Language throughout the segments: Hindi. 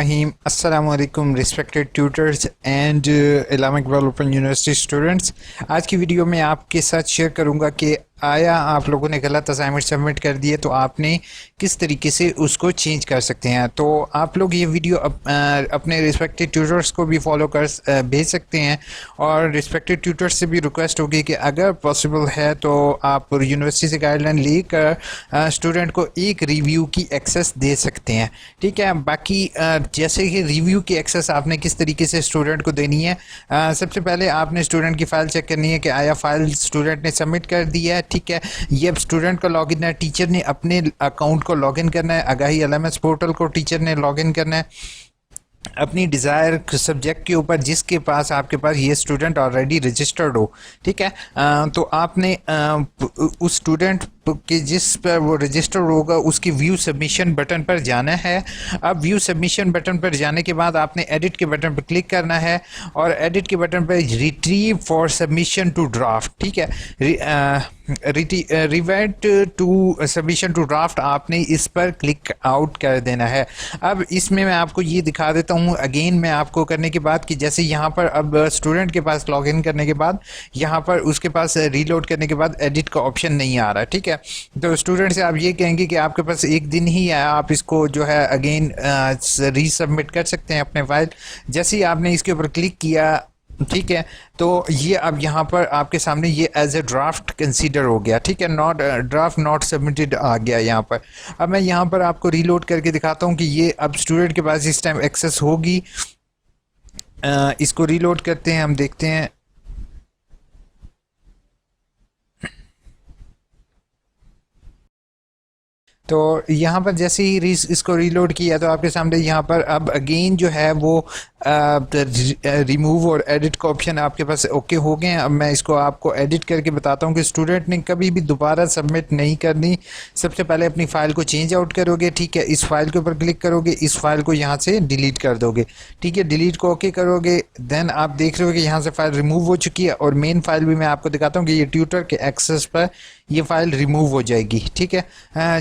रहीम अस्सलाम वालेकुम respected tutors and Allama Iqbal open university students. आज की वीडियो में आपके साथ शेयर करूंगा कि आया आप लोगों ने गलत असाइनमेंट सबमिट कर दिए तो आपने किस तरीके से उसको चेंज कर सकते हैं। तो आप लोग ये वीडियो अपने रिस्पेक्टेड ट्यूटर्स को भी फॉलो कर भेज सकते हैं और रिस्पेक्टेड ट्यूटर्स से भी रिक्वेस्ट होगी कि अगर पॉसिबल है तो आप यूनिवर्सिटी से गाइडलाइन लेकर स्टूडेंट को एक रिव्यू की एक्सेस दे सकते हैं। ठीक है, बाकी जैसे कि रिव्यू की एक्सेस आपने किस तरीके से स्टूडेंट को देनी है, सबसे पहले आपने स्टूडेंट की फ़ाइल चेक करनी है कि आया फ़ाइल स्टूडेंट ने सबमिट कर दिया है। ठीक है, ये अब स्टूडेंट का लॉगिन है, टीचर ने अपने अकाउंट को लॉगिन करना है, आगाही एलएमएस पोर्टल को टीचर ने लॉगिन करना है अपनी डिज़ायर सब्जेक्ट के ऊपर जिसके पास आपके पास ये स्टूडेंट ऑलरेडी रजिस्टर्ड हो। ठीक है, तो आपने उस स्टूडेंट कि जिस पर वो रजिस्टर होगा उसकी व्यू सबमिशन बटन पर जाना है। अब व्यू सबमिशन बटन पर जाने के बाद आपने एडिट के बटन पर क्लिक करना है और एडिट के बटन पर retrieve for submission to draft. ठीक है, revert to submission to draft आपने इस पर क्लिक आउट कर देना है। अब इसमें मैं आपको ये दिखा देता हूँ अगेन मैं आपको करने के बाद कि जैसे यहाँ पर अब स्टूडेंट के पास लॉगिन करने के बाद यहाँ पर उसके पास रीलोड करने के बाद एडिट का ऑप्शन नहीं आ रहा। ठीक है, तो स्टूडेंट से आप ये कहेंगे कि आपके पास एक दिन ही है, आप इसको जो है अगेन रीसबमिट कर सकते हैं अपने फाइल। जैसे ही आपने इसके ऊपर क्लिक किया, ठीक है, तो ये अब यहाँ पर आपके सामने ये एज ए ड्राफ्ट कंसीडर हो गया। ठीक है, नॉट ड्राफ्ट नॉट सबमिटेड आ गया यहाँ पर। अब मैं यहाँ पर आपको रीलोड करके दिखाता हूँ कि ये अब स्टूडेंट के पास इस टाइम एक्सेस होगी। इसको रीलोड करते हैं, हम देखते हैं। तो यहाँ पर जैसे ही इसको रीलोड किया तो आपके सामने यहाँ पर अब अगेन जो है वो रिमूव और एडिट का ऑप्शन आपके पास ओके हो गए हैं। अब मैं इसको आपको एडिट करके बताता हूँ कि स्टूडेंट ने कभी भी दोबारा सबमिट नहीं करनी। सबसे पहले अपनी फ़ाइल को चेंज आउट करोगे। ठीक है, इस फाइल के ऊपर क्लिक करोगे, इस फाइल को यहाँ से डिलीट कर दोगे। ठीक है, डिलीट को ओके करोगे, देन आप देख रहे हो कि यहाँ से फाइल रिमूव हो चुकी है और मेन फाइल भी मैं आपको दिखाता हूँ कि ये ट्यूटर के एक्सेस पर ये फाइल रिमूव हो जाएगी। ठीक है,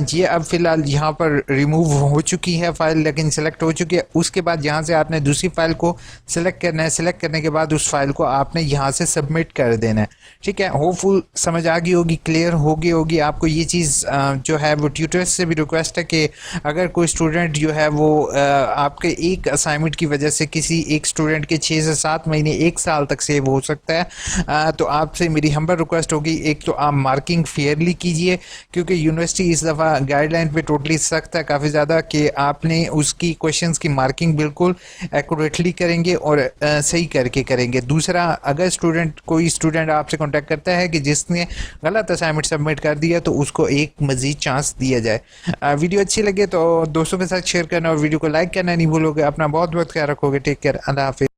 ये अब फिलहाल यहाँ पर रिमूव हो चुकी है फाइल, लेकिन सेलेक्ट हो चुकी है। उसके बाद यहाँ से आपने दूसरी फाइल को सेलेक्ट करना है। सेलेक्ट करने के बाद उस फाइल को आपने यहाँ से सबमिट कर देना है। ठीक है, होपफुल समझ आ गई होगी, क्लियर हो गई होगी आपको ये चीज़। जो है वो ट्यूटर्स से भी रिक्वेस्ट है कि अगर कोई स्टूडेंट जो है वो आपके एक असाइनमेंट की वजह से किसी एक स्टूडेंट के 6 से 7 महीने 1 साल तक सेव हो सकता है, तो आपसे मेरी हम्बल रिक्वेस्ट होगी, एक तो आप मार्किंग फेयरली कीजिए, क्योंकि यूनिवर्सिटी इस दफ़ा गाइडलाइन पे टोटली सख्त है काफ़ी ज़्यादा कि आपने उसकी क्वेश्चंस की मार्किंग बिल्कुल एक्यूरेटली करेंगे और सही करके करेंगे। दूसरा, अगर कोई स्टूडेंट आपसे कांटेक्ट करता है कि जिसने गलत असाइनमेंट सबमिट कर दिया तो उसको एक मज़ीद चांस दिया जाए। वीडियो अच्छी लगे तो दोस्तों के साथ शेयर करना और वीडियो को लाइक करना नहीं भूलोगे। अपना बहुत बहुत ख्याल रखोगे। टेक केयर, अल्लाह हाफिज़।